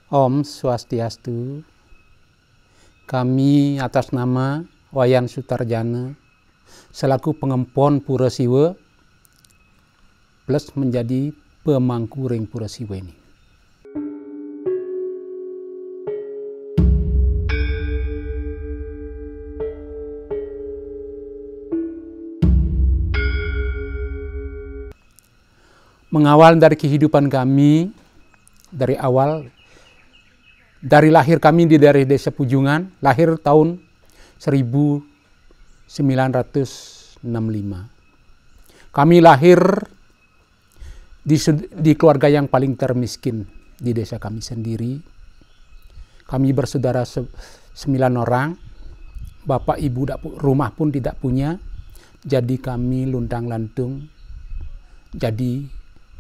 Om Swastiastu. Kami atas nama Wayan Sutarjana selaku pengempon Pura Siwa plus menjadi pemangku ring Pura Siwa ini. Mengawal dari kehidupan kami, dari awal, dari lahir kami dari Desa Pujungan, lahir tahun 1965. Kami lahir di keluarga yang paling termiskin di desa kami sendiri. Kami bersaudara 9 orang, bapak ibu rumah pun tidak punya, jadi kami luntang-lantung, jadi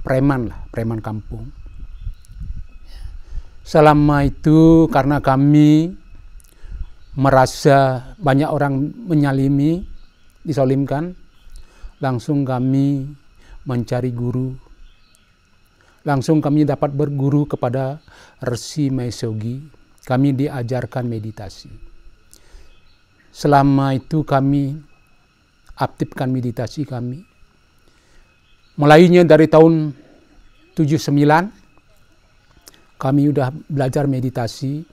preman kampung. Selama itu karena kami merasa banyak orang menyalimi, disolimkan, langsung kami mencari guru. Langsung kami dapat berguru kepada Resi Maesogi. Kami diajarkan meditasi. Selama itu kami aktifkan meditasi kami. Mulainya dari tahun 79, kami sudah belajar meditasi,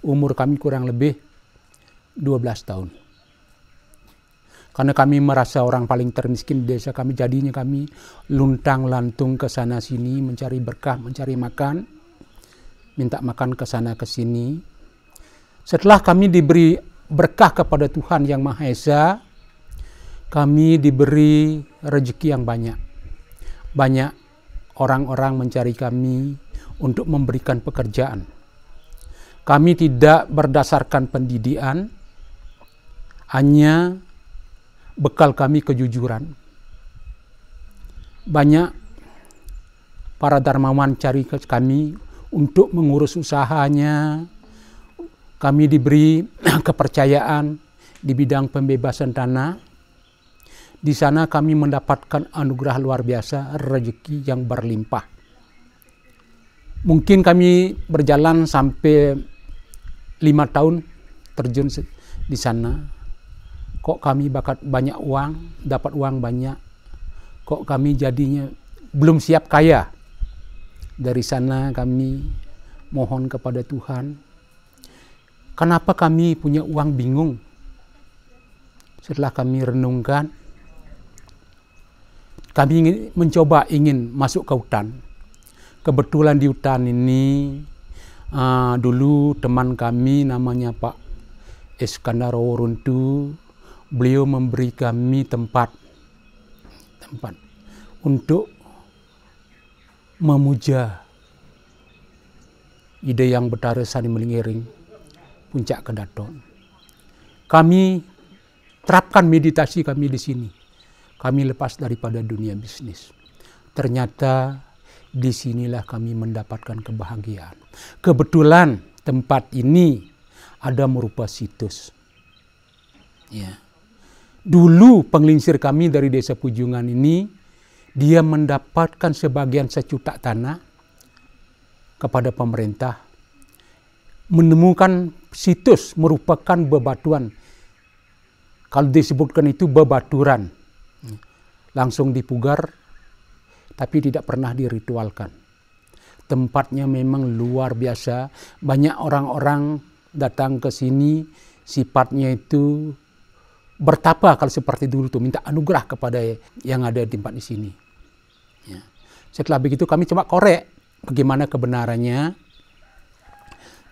umur kami kurang lebih 12 tahun. Karena kami merasa orang paling termiskin di desa kami, jadinya kami luntang-lantung ke sana sini, mencari berkah, mencari makan, minta makan ke sana ke sini. Setelah kami diberi berkah kepada Tuhan Yang Maha Esa, kami diberi rezeki yang banyak. Banyak orang-orang mencari kami untuk memberikan pekerjaan. Kami tidak berdasarkan pendidikan, hanya bekal kami kejujuran. Banyak para darmawan cari ke kami untuk mengurus usahanya. Kami diberi kepercayaan di bidang pembebasan tanah. Di sana kami mendapatkan anugerah luar biasa, rezeki yang berlimpah. Mungkin kami berjalan sampai 5 tahun terjun di sana. Kok kami banyak uang, dapat uang banyak. Kok kami jadinya belum siap kaya. Dari sana kami mohon kepada Tuhan. Kenapa kami punya uang bingung? Setelah kami renungkan, kami ingin masuk ke hutan. Kebetulan di hutan ini dulu teman kami namanya Pak Iskandar Runtu, beliau memberi kami tempat untuk memuja ide yang Betara Sani Melingiring Puncak Kedaton. Kami terapkan meditasi kami di sini. Kami lepas daripada dunia bisnis. Ternyata disinilah kami mendapatkan kebahagiaan. Kebetulan tempat ini ada merupa situs. Ya. Dulu penglingsir kami dari Desa Pujungan ini, dia mendapatkan sebagian secutak tanah kepada pemerintah. Menemukan situs merupakan bebatuan. Kalau disebutkan itu bebaturan. Langsung dipugar, tapi tidak pernah diritualkan. Tempatnya memang luar biasa. Banyak orang-orang datang ke sini, sifatnya itu bertapa kalau seperti dulu tuh, minta anugerah kepada yang ada di tempat di sini. Ya. Setelah begitu kami coba korek bagaimana kebenarannya.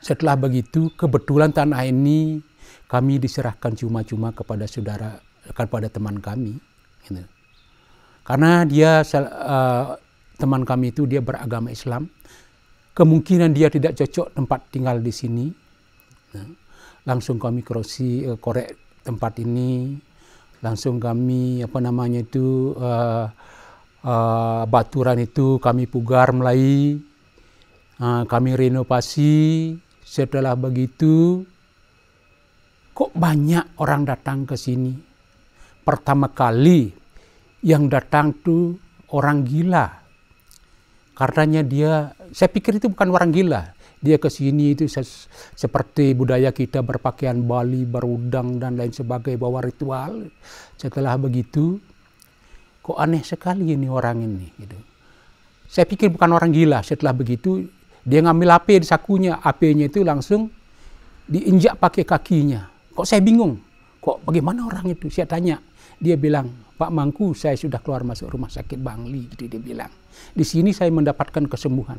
Setelah begitu kebetulan tanah ini kami diserahkan cuma-cuma kepada kepada teman kami. Gitu. Karena dia teman kami itu dia beragama Islam, kemungkinan dia tidak cocok tempat tinggal di sini. Nah, langsung kami korek tempat ini, langsung kami baturan itu kami pugar mulai, kami renovasi. Setelah begitu, kok banyak orang datang ke sini. Pertama kali yang datang tuh orang gila. Karenanya saya pikir itu bukan orang gila. Dia ke sini itu seperti budaya kita berpakaian Bali, berudang dan lain sebagainya, bawa ritual. Setelah begitu, kok aneh sekali ini orang ini. Gitu. Saya pikir bukan orang gila. Setelah begitu, dia ngambil HP di sakunya. HP-nya itu langsung diinjak pakai kakinya. Kok saya bingung. Kok bagaimana orang itu? Saya tanya. Dia bilang, Pak Mangku, saya sudah keluar masuk rumah sakit Bangli. Gitu dia bilang. Di sini saya mendapatkan kesembuhan.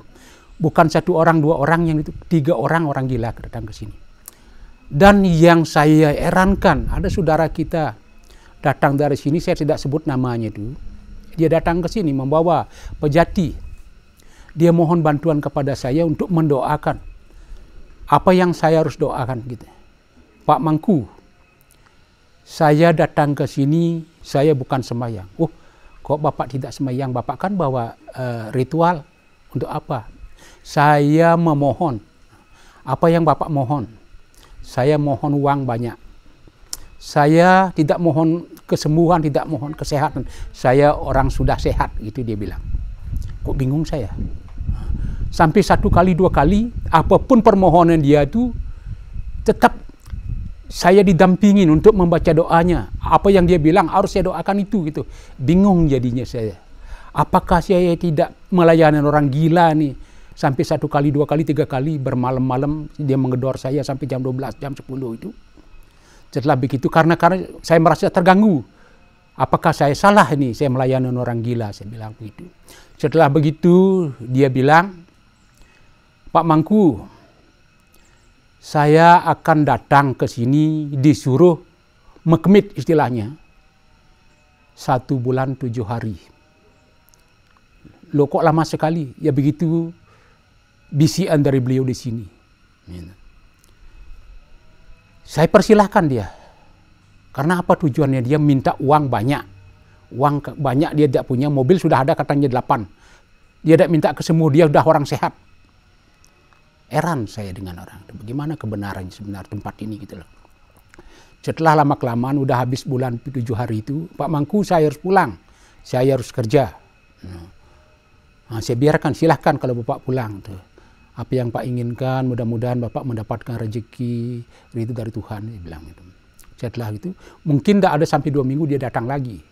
Bukan 1 orang, 2 orang, yang itu 3 orang gila datang ke sini. Dan yang saya herankan, ada saudara kita datang dari sini, saya tidak sebut namanya itu. Dia datang ke sini membawa pejati. Dia mohon bantuan kepada saya untuk mendoakan. Apa yang saya harus doakan gitu. Pak Mangku, saya datang ke sini, saya bukan sembahyang. Oh, kok Bapak tidak sembahyang? Bapak kan bawa ritual. Untuk apa? Saya memohon. Apa yang Bapak mohon? Saya mohon uang banyak. Saya tidak mohon kesembuhan, tidak mohon kesehatan. Saya orang sudah sehat, gitu dia bilang. Kok bingung saya? Sampai 1 kali, 2 kali, apapun permohonan dia itu, tetap saya didampingin untuk membaca doanya. Apa yang dia bilang harus saya doakan itu, gitu. Bingung jadinya saya. Apakah saya tidak melayani orang gila nih? Sampai 1 kali, 2 kali, 3 kali bermalam-malam dia menggedor saya sampai jam 12, jam 10 itu. Setelah begitu karena saya merasa terganggu. Apakah saya salah ini? Saya melayani orang gila, saya bilang begitu. Setelah begitu dia bilang, Pak Mangku, saya akan datang ke sini disuruh mekemit istilahnya. 1 bulan 7 hari. Loh kok lama sekali? Ya begitu bisikan dari beliau di sini. Saya persilahkan dia. Karena apa tujuannya? Dia minta uang banyak. Uang banyak dia tidak punya. Mobil sudah ada katanya 8. Dia tidak minta kesembuh. Dia sudah orang sehat. Heran saya dengan orang. Bagaimana kebenaran sebenar tempat ini gitu loh. Setelah lama-kelamaan udah habis bulan 7 hari itu. Pak Mangku, saya harus pulang. Saya harus kerja. Nah, saya biarkan, silahkan kalau Bapak pulang. Tuh. Apa yang Pak inginkan, mudah-mudahan Bapak mendapatkan rezeki itu dari Tuhan, dia bilang itu. Setelah itu, mungkin tidak ada sampai 2 minggu dia datang lagi.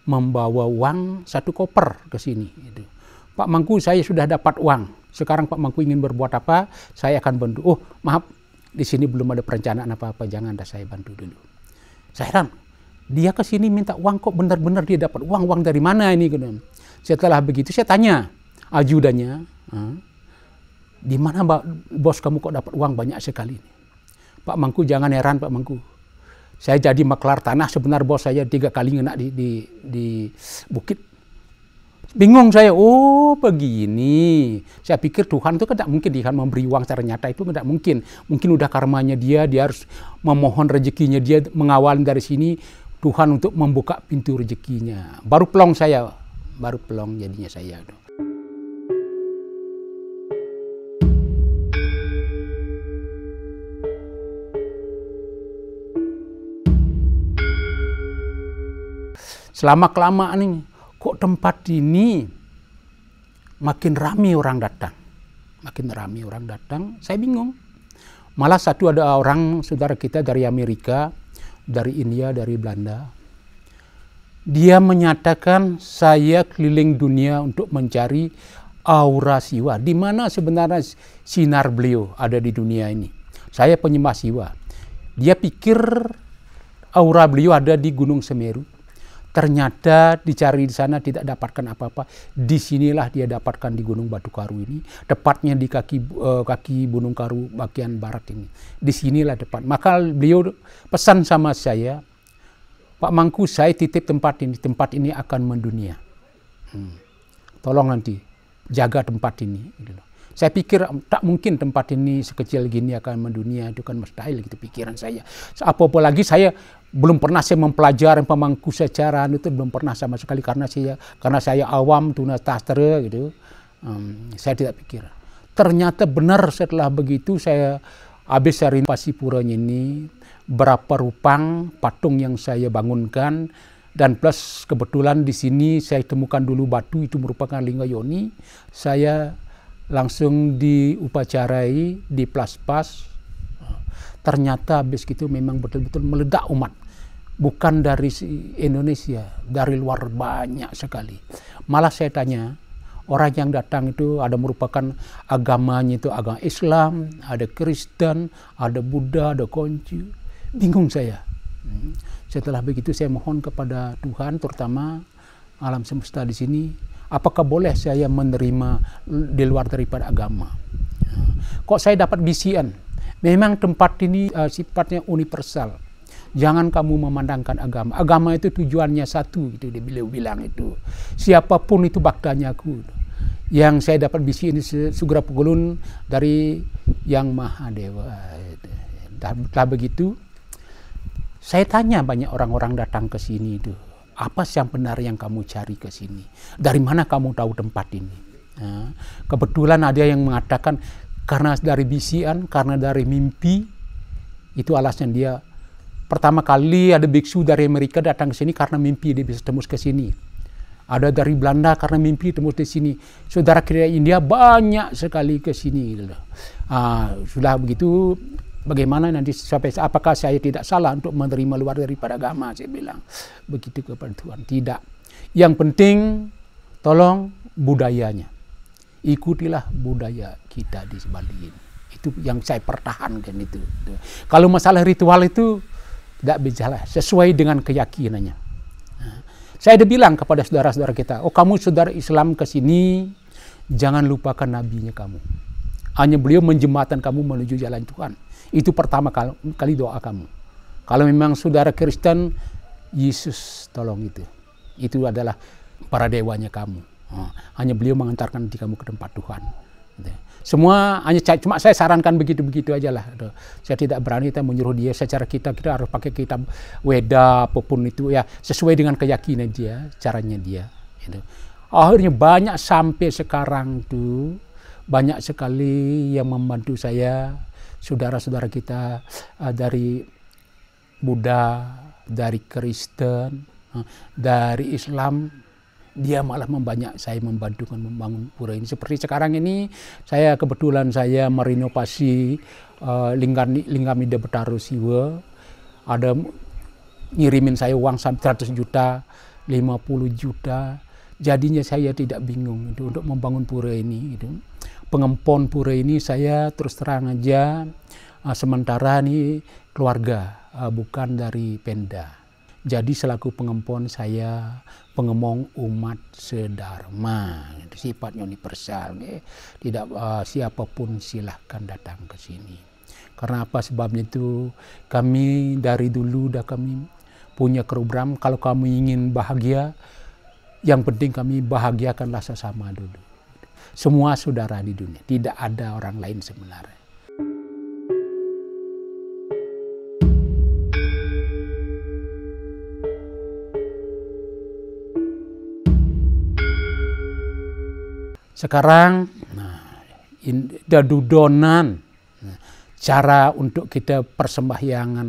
Membawa uang 1 koper ke sini. Gitu. Pak Mangku, saya sudah dapat uang. Sekarang Pak Mangku ingin berbuat apa, saya akan bantu. Oh maaf, di sini belum ada perencanaan apa-apa, jangan dah saya bantu dulu. Saya heran, dia ke sini minta uang kok benar-benar dia dapat uang dari mana ini? Setelah begitu saya tanya ajudannya, di mana bos kamu kok dapat uang banyak sekali? Pak Mangku jangan heran Pak Mangku. Saya jadi maklar tanah, sebenarnya bos saya 3 kali ngena di bukit. Bingung saya, oh begini. Saya pikir Tuhan itu kan tidak mungkin dia memberi uang secara nyata, itu tidak mungkin. Mungkin udah karmanya dia harus memohon rezekinya, dia mengawal dari sini Tuhan untuk membuka pintu rezekinya. Baru pelong jadinya saya. Selama kelamaan nih, kok tempat ini makin ramai orang datang. Saya bingung. Malah ada orang saudara kita dari Amerika, dari India, dari Belanda. Dia menyatakan saya keliling dunia untuk mencari aura siwa. Di mana sebenarnya sinar beliau ada di dunia ini. Saya penyembah siwa. Dia pikir aura beliau ada di Gunung Semeru. Ternyata dicari di sana tidak dapatkan apa-apa. Disinilah dia dapatkan di Gunung Batu Karu ini. Tepatnya di kaki Gunung Karu bagian barat ini. Disinilah tepat. Maka beliau pesan sama saya, Pak Mangku, saya titip tempat ini. Tempat ini akan mendunia. Tolong nanti jaga tempat ini. Saya pikir tak mungkin tempat ini sekecil gini akan mendunia. Itu kan mustahil gitu pikiran saya. Apalagi saya belum pernah saya mempelajari Pak Mangku secara itu belum pernah sama sekali karena saya awam tunastastra gitu. Saya tidak pikir. Ternyata benar setelah begitu saya habis dari Pasipuranya ini berapa rupang patung yang saya bangunkan dan plus kebetulan di sini saya temukan dulu batu itu merupakan lingga yoni. Saya langsung diupacarai, diplas-pas. Ternyata habis itu memang betul-betul meledak umat. Bukan dari Indonesia, dari luar banyak sekali. Malah saya tanya, orang yang datang itu ada merupakan agamanya itu agama Islam, ada Kristen, ada Buddha, ada Konghucu. Bingung saya. Setelah begitu saya mohon kepada Tuhan, terutama alam semesta di sini, apakah boleh saya menerima di luar daripada agama? Kok saya dapat bisian? Memang tempat ini sifatnya universal. Jangan kamu memandangkan agama. Agama itu tujuannya satu, itu beliau bilang itu. Siapapun itu baktanya aku. Yang saya dapat bisian ini Sugara Pugulun dari Yang Maha Dewa. Setelah begitu, saya tanya banyak orang-orang datang ke sini itu. Apa sih yang benar yang kamu cari ke sini? Dari mana kamu tahu tempat ini? Nah, kebetulan ada yang mengatakan karena dari bisian, karena dari mimpi, itu alasan dia. Pertama kali ada biksu dari Amerika datang ke sini karena mimpi dia bisa tembus ke sini. Ada dari Belanda karena mimpi tembus di sini. Saudara kita India banyak sekali ke sini. Sudah begitu, bagaimana nanti sampai apakah saya tidak salah untuk menerima luar daripada agama? Saya bilang begitu kepada Tuhan. Tidak. Yang penting tolong budayanya. Ikutilah budaya kita di Bali ini. Itu yang saya pertahankan itu. Kalau masalah ritual itu tidak bicara sesuai dengan keyakinannya. Saya udah bilang kepada saudara-saudara kita, oh kamu saudara Islam ke sini, jangan lupakan nabinya kamu. Hanya beliau menjembatkan kamu menuju jalan Tuhan. Itu pertama kali doa kamu. Kalau memang saudara Kristen, Yesus tolong itu. Itu adalah para dewanya kamu. Hanya beliau mengantarkan kamu ke tempat Tuhan. Semua hanya cuma saya sarankan begitu-begitu aja lah. Saya tidak berani kita menyuruh dia secara kita harus pakai kitab Weda apapun itu ya sesuai dengan keyakinan dia, caranya dia. Gitu. Akhirnya banyak sampai sekarang tuh banyak sekali yang membantu saya, saudara-saudara kita dari Buddha, dari Kristen, dari Islam. Dia malah saya membantukan membangun pura ini. Seperti sekarang ini, saya kebetulan saya merenovasi Lingamida Betaro Siwa. Ada ngirimin saya uang sampai 100 juta, 50 juta. Jadinya saya tidak bingung itu untuk membangun pura ini. Gitu. Pengempon pura ini saya terus terang aja, sementara ini keluarga, bukan dari Pemda. Jadi selaku pengempon saya pengemong umat sedharma, sifatnya universal, tidak siapapun silahkan datang ke sini. Karena apa sebabnya itu kami dari dulu kami punya program kalau kamu ingin bahagia, yang penting kami bahagiakanlah sesama dulu. Semua saudara di dunia, tidak ada orang lain sebenarnya. Sekarang dadudonan cara untuk kita persembahyangan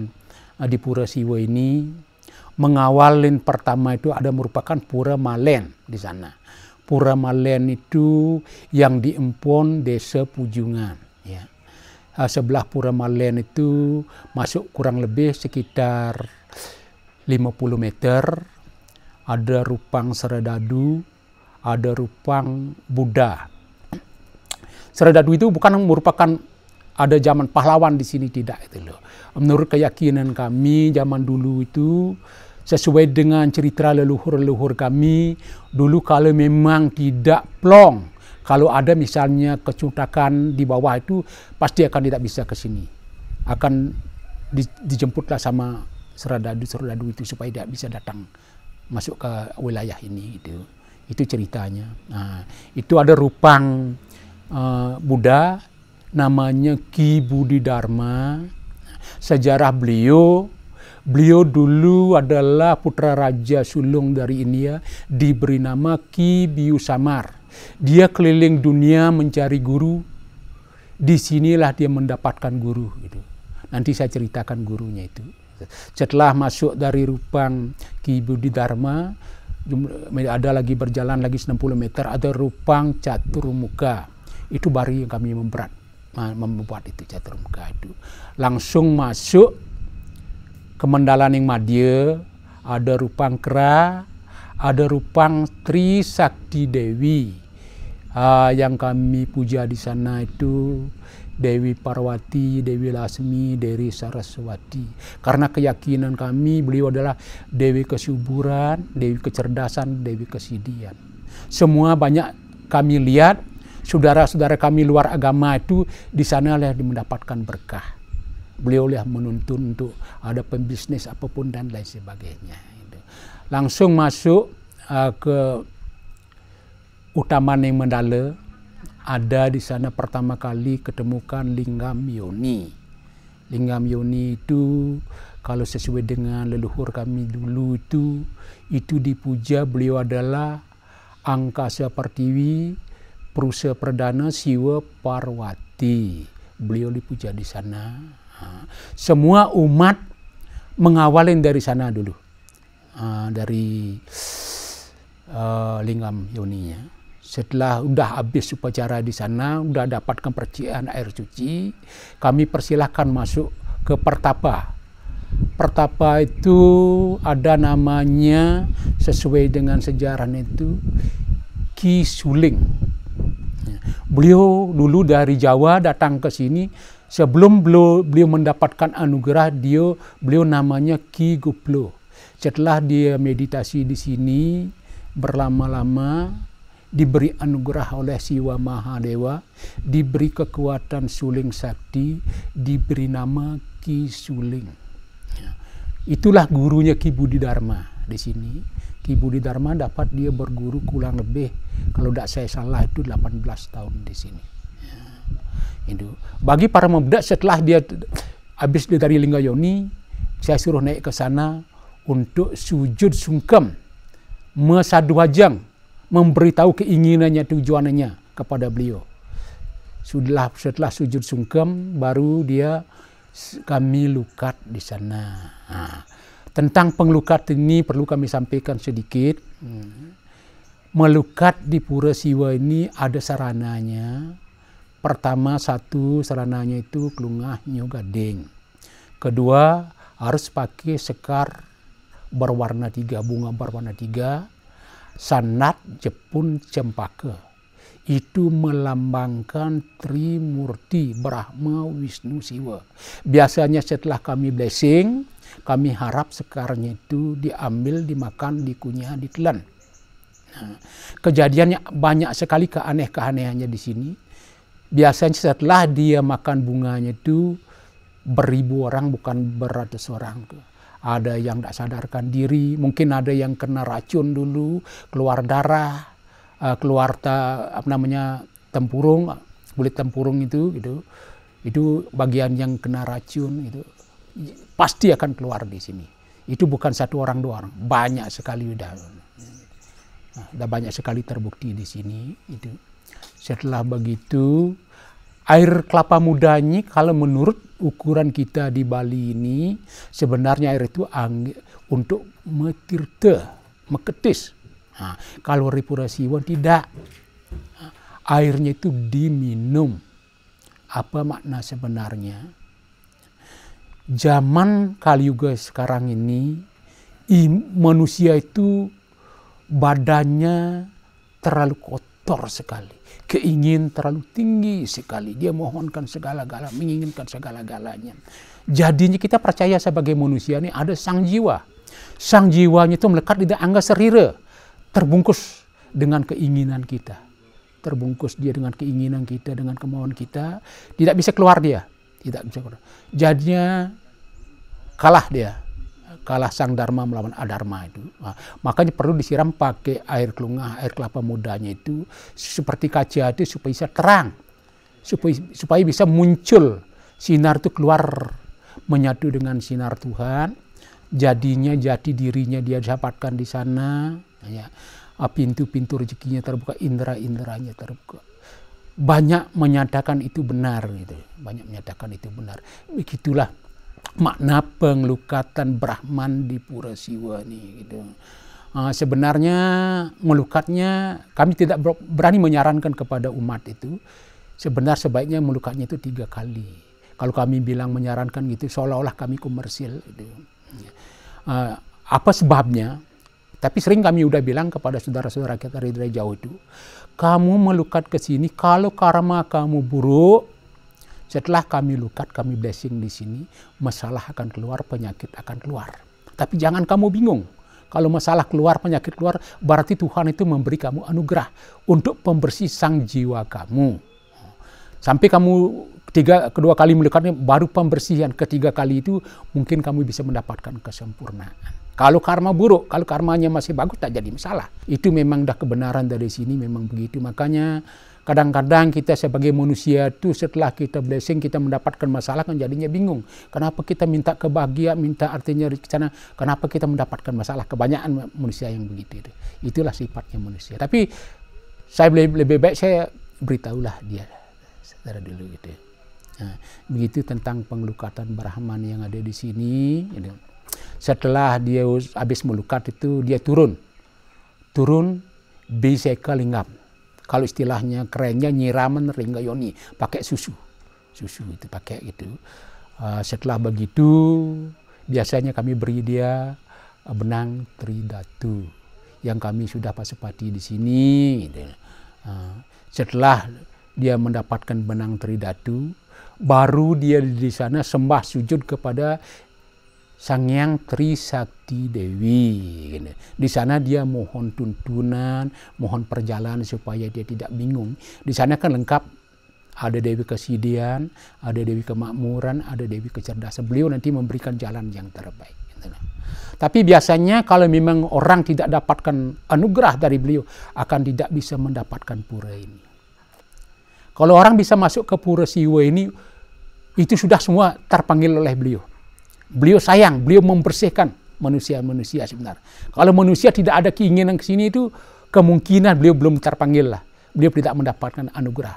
di Pura Siwa ini mengawalin pertama itu ada merupakan Pura Malen di sana. Pura Malen itu yang di Empon Desa Pujungan. Ya. Sebelah Pura Malen itu masuk kurang lebih sekitar 50 meter. Ada Rupang Seredadu, ada Rupang Buddha. Seredadu itu bukan merupakan ada zaman pahlawan di sini, tidak itu loh. Menurut keyakinan kami zaman dulu itu sesuai dengan cerita leluhur-leluhur kami, dulu kalau memang tidak plong, kalau ada misalnya kecutakan di bawah itu pasti akan tidak bisa ke sini. Akan dijemputlah sama Seredadu itu supaya tidak bisa datang masuk ke wilayah ini gitu. Itu ceritanya. Nah, itu ada Rupang Buddha, namanya Ki Budi Dharma. Sejarah beliau dulu adalah putra Raja Sulung dari India, diberi nama Ki Biu Samar. Dia keliling dunia mencari guru. Disinilah dia mendapatkan guru. Gitu. Nanti saya ceritakan gurunya itu. Setelah masuk dari Rupang Ki Budi Dharma, ada lagi berjalan lagi 60 meter, ada Rupang Caturmuka. Itu baru yang kami membuat itu Caturmuka itu. Langsung masuk ke Mandalaning Madya, ada Rupangkara, ada Rupang Tri Sakti Dewi. Yang kami puja di sana itu Dewi Parwati, Dewi Lasmi, Dewi Saraswati. Karena keyakinan kami beliau adalah Dewi kesuburan, Dewi kecerdasan, Dewi kesidian. Semua banyak kami lihat saudara-saudara kami luar agama itu di sana lah mendapatkan berkah. Beliau lah menuntun untuk ada pembisnis apapun dan lain sebagainya. Langsung masuk ke Utamaning Mandala. Ada di sana pertama kali ketemukan Linggam Yoni. Linggam Yoni itu kalau sesuai dengan leluhur kami dulu itu dipuja beliau adalah Angkasa Pertiwi, Purusa Perdana Siwa Parwati. Beliau dipuja di sana. Semua umat mengawalin dari sana dulu. Dari Linggam Yoninya. Setelah udah habis upacara di sana, udah dapatkan percikan air suci, kami persilahkan masuk ke Pertapa. Pertapa itu ada namanya sesuai dengan sejarahnya itu Ki Suling. Beliau dulu dari Jawa datang ke sini. Sebelum beliau mendapatkan anugerah, beliau namanya Ki Guplo. Setelah dia meditasi di sini berlama-lama, diberi anugerah oleh Siwa Mahadewa, diberi kekuatan suling sakti, diberi nama Ki Suling. Itulah gurunya Ki Budi Dharma di sini. Ki Budi Dharma dapat dia berguru kurang lebih, kalau tidak saya salah itu 18 tahun di sini. Itu. Bagi para pemuda setelah dia habis dari Linggayoni, saya suruh naik ke sana untuk sujud sungkem, mesaduhajang, memberitahu keinginannya, tujuannya kepada beliau. Setelah sujud sungkem, baru kami lukat di sana. Tentang penglukat ini perlu kami sampaikan sedikit. Melukat di Pura Siwa ini ada sarananya. Pertama, satu sarananya itu kelungah nyogading. Kedua, harus pakai sekar berwarna 3, bunga berwarna 3. Sanat Jepun Cempaka. Itu melambangkan Trimurti, Brahma, Wisnu, Siwa. Biasanya setelah kami blessing, kami harap sekarnya itu diambil, dimakan, dikunyah, ditelan. Kejadiannya banyak sekali keanehannya di sini. Biasanya setelah dia makan bunganya itu beribu orang, bukan beratus orang. Ada yang tidak sadarkan diri, mungkin ada yang kena racun dulu, keluar darah, keluar tempurung, kulit tempurung itu bagian yang kena racun itu pasti akan keluar di sini. Itu bukan satu orang dua orang, banyak sekali udah banyak sekali terbukti di sini itu. Setelah begitu, air kelapa mudanya kalau menurut ukuran kita di Bali ini, sebenarnya air itu untuk meketis. Kalau di Pura Siwa tidak. Airnya itu diminum. Apa makna sebenarnya? Zaman Kaliuga sekarang ini, manusia itu badannya terlalu kotor sekali. Keingin terlalu tinggi sekali. Dia mohonkan segala-galanya, menginginkan segala-galanya. Jadinya kita percaya sebagai manusia ini ada sang jiwa. Sang jiwanya itu melekat di angga serira. Terbungkus dengan keinginan kita. Terbungkus dia dengan keinginan kita, dengan kemauan kita. Tidak bisa keluar dia. Tidak bisa keluar. Jadinya kalah dia. Kalah sang Dharma melawan Adharma itu. Makanya perlu disiram pakai air kelungah, air kelapa mudanya itu seperti kaca itu supaya bisa terang. Supaya bisa muncul sinar itu keluar menyatu dengan sinar Tuhan. Jadinya jati dirinya dia dapatkan di sana. Ya. Pintu-pintu rezekinya terbuka, indera-inderanya terbuka. Banyak menyatakan itu benar gitu. Banyak menyatakan itu benar. Begitulah makna pengelukatan Brahman di Pura Siwa ini gitu. Sebenarnya melukatnya kami tidak berani menyarankan kepada umat itu. Sebenarnya sebaiknya melukatnya itu 3 kali. Kalau kami bilang menyarankan gitu, seolah-olah kami komersil. Gitu. Apa sebabnya? Tapi sering kami udah bilang kepada saudara-saudara kita dari jauh itu, kamu melukat ke sini, kalau karma kamu buruk, setelah kami lukat, kami blessing di sini, masalah akan keluar, penyakit akan keluar. Tapi jangan kamu bingung. Kalau masalah keluar, penyakit keluar, berarti Tuhan itu memberi kamu anugerah untuk pembersih sang jiwa kamu. Sampai kamu kedua kali melukatnya, baru pembersihan. Ketiga kali itu mungkin kamu bisa mendapatkan kesempurnaan. Kalau karma buruk, kalau karmanya masih bagus, tak jadi masalah. Itu memang dah kebenaran dari sini, memang begitu. Makanya kadang-kadang kita sebagai manusia itu setelah kita blessing, kita mendapatkan masalah kan jadinya bingung. Kenapa kita minta kebahagiaan, minta artinya di sana, kenapa kita mendapatkan masalah? Kebanyakan manusia yang begitu. Itulah sifatnya manusia. Tapi saya lebih baik saya beritahulah dia secara dulu gitu. Nah, begitu tentang pengelukatan Brahman yang ada di sini. Gitu. Setelah dia habis melukat itu dia turun Biseka Lingam. Kalau istilahnya kerennya nyiraman Ringgayoni, pakai susu itu pakai gitu. Setelah begitu biasanya kami beri dia benang Tridatu yang kami sudah pasepati di sini. Gitu. Setelah dia mendapatkan benang Tridatu, baru dia di sana sembah sujud kepada Sang Hyang Trisakti Dewi. Gitu. Di sana dia mohon tuntunan, mohon perjalanan supaya dia tidak bingung. Di sana kan lengkap, ada Dewi Kesidian, ada Dewi Kemakmuran, ada Dewi Kecerdasan. Beliau nanti memberikan jalan yang terbaik. Gitu. Tapi biasanya kalau memang orang tidak dapatkan anugerah dari beliau, akan tidak bisa mendapatkan pura ini. Kalau orang bisa masuk ke pura Siwa ini, itu sudah semua terpanggil oleh beliau. Beliau sayang, beliau membersihkan manusia-manusia sebenarnya. Kalau manusia tidak ada keinginan ke sini itu, kemungkinan beliau belum terpanggil lah. Beliau tidak mendapatkan anugerah.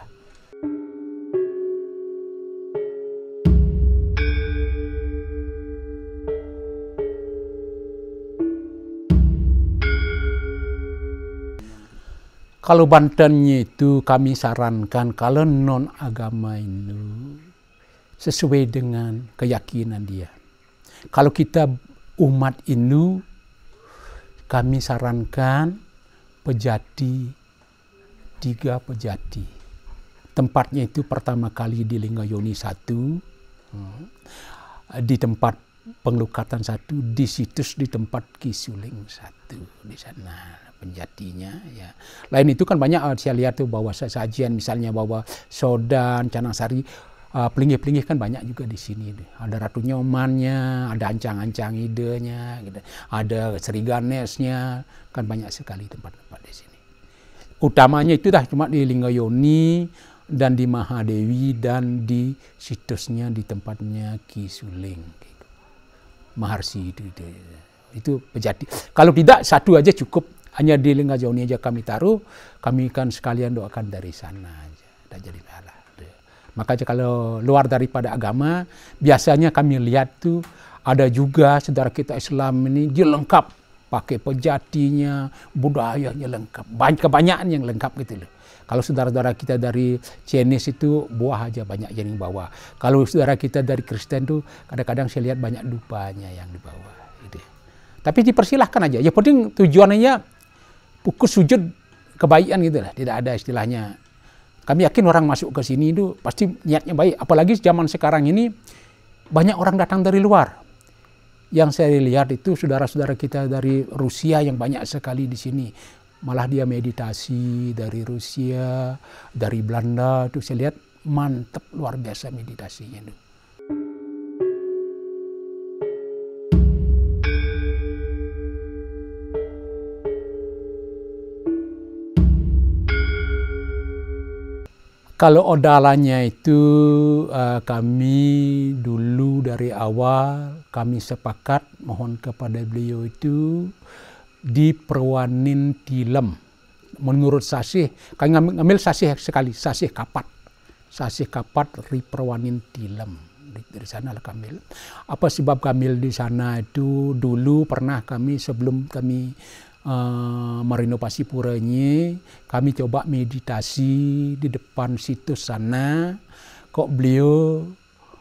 Kalau Bantennya itu kami sarankan kalau non agama itu sesuai dengan keyakinan dia. Kalau kita umat Hindu, kami sarankan Pejati, 3 Pejati. Tempatnya itu pertama kali di Linggayoni 1, di tempat pengelukatan 1, di situs di tempat Kisuling 1 di sana. Penjatinya ya. Lain itu kan banyak saya lihat tuh bawa sajian, misalnya bawa sodan, canang sari, pelinggih-pelinggih kan banyak juga di sini. Ada Ratu Nyomannya, ada ancang-ancang idenya, gitu. Ada Sri Ganesnya, kan banyak sekali tempat-tempat di sini. Utamanya itu dah cuma di Linggayoni dan di Mahadewi dan di situsnya di tempatnya Kisuling. Gitu. Maharsi itu Pejati. Kalau tidak 1 aja cukup. Hanya di Linggayoni aja kami taruh, kami kan sekalian doakan dari sana aja. Udah jadi pahala. Makanya kalau luar daripada agama, biasanya kami lihat tuh ada juga saudara kita Islam ini dia lengkap, pakai pejatinya, budayanya lengkap, kebanyakan yang lengkap gitu loh. Kalau saudara-saudara kita dari Chinese itu buah aja banyak yang bawa. Kalau saudara kita dari Kristen tuh kadang-kadang saya lihat banyak dupanya yang dibawa. Gitu. Tapi dipersilahkan aja. Yang penting tujuannya fokus sujud kebaikan gitu lah. Tidak ada istilahnya. Kami yakin orang masuk ke sini itu pasti niatnya baik. Apalagi zaman sekarang ini banyak orang datang dari luar. Yang saya lihat itu saudara-saudara kita dari Rusia yang banyak sekali di sini. Malah dia meditasi dari Rusia, dari Belanda. Itu saya lihat mantap, luar biasa meditasinya itu. Kalau odalanya itu kami dulu dari awal kami sepakat mohon kepada beliau itu di Perwanin Tilem. Menurut sasih, kami ngambil sasih sekali, sasih kapat di Perwanin Tilem. Dari sana lah kami. Apa sebab kami di sana itu dulu pernah kami sebelum kami merenovasi puranya, kami coba meditasi di depan situs sana. Kok beliau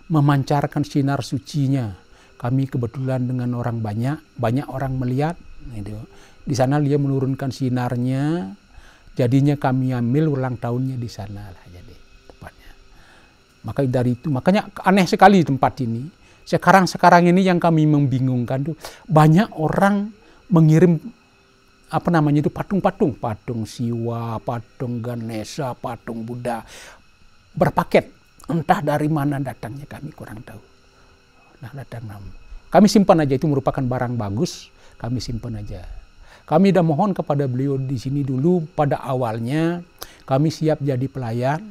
memancarkan sinar sucinya. Kami kebetulan dengan orang banyak orang melihat. Gitu. Di sana dia menurunkan sinarnya, jadinya kami ambil ulang tahunnya di sana lah jadi tepatnya. Maka dari itu, makanya aneh sekali tempat ini. Sekarang ini yang kami membingungkan tuh banyak orang mengirim patung-patung, patung Siwa, patung Ganesha, patung Buddha berpaket. Entah dari mana datangnya kami kurang tahu. Nah, kami simpan aja, itu merupakan barang bagus, kami simpan aja. Kami dah mohon kepada beliau di sini dulu pada awalnya, kami siap jadi pelayan,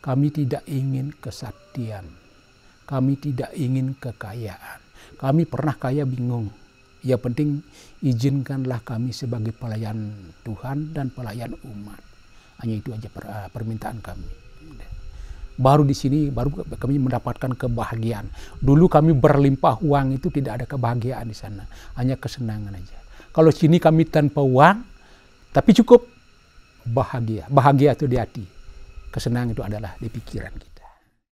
kami tidak ingin kesaktian, kami tidak ingin kekayaan. Kami pernah kaya bingung, ya penting izinkanlah kami sebagai pelayan Tuhan dan pelayan umat. Hanya itu aja permintaan kami. Baru di sini baru kami mendapatkan kebahagiaan. Dulu kami berlimpah uang itu tidak ada kebahagiaan di sana, hanya kesenangan aja. Kalau sini kami tanpa uang, tapi cukup bahagia. Bahagia itu di hati. Kesenangan itu adalah di pikiran kita.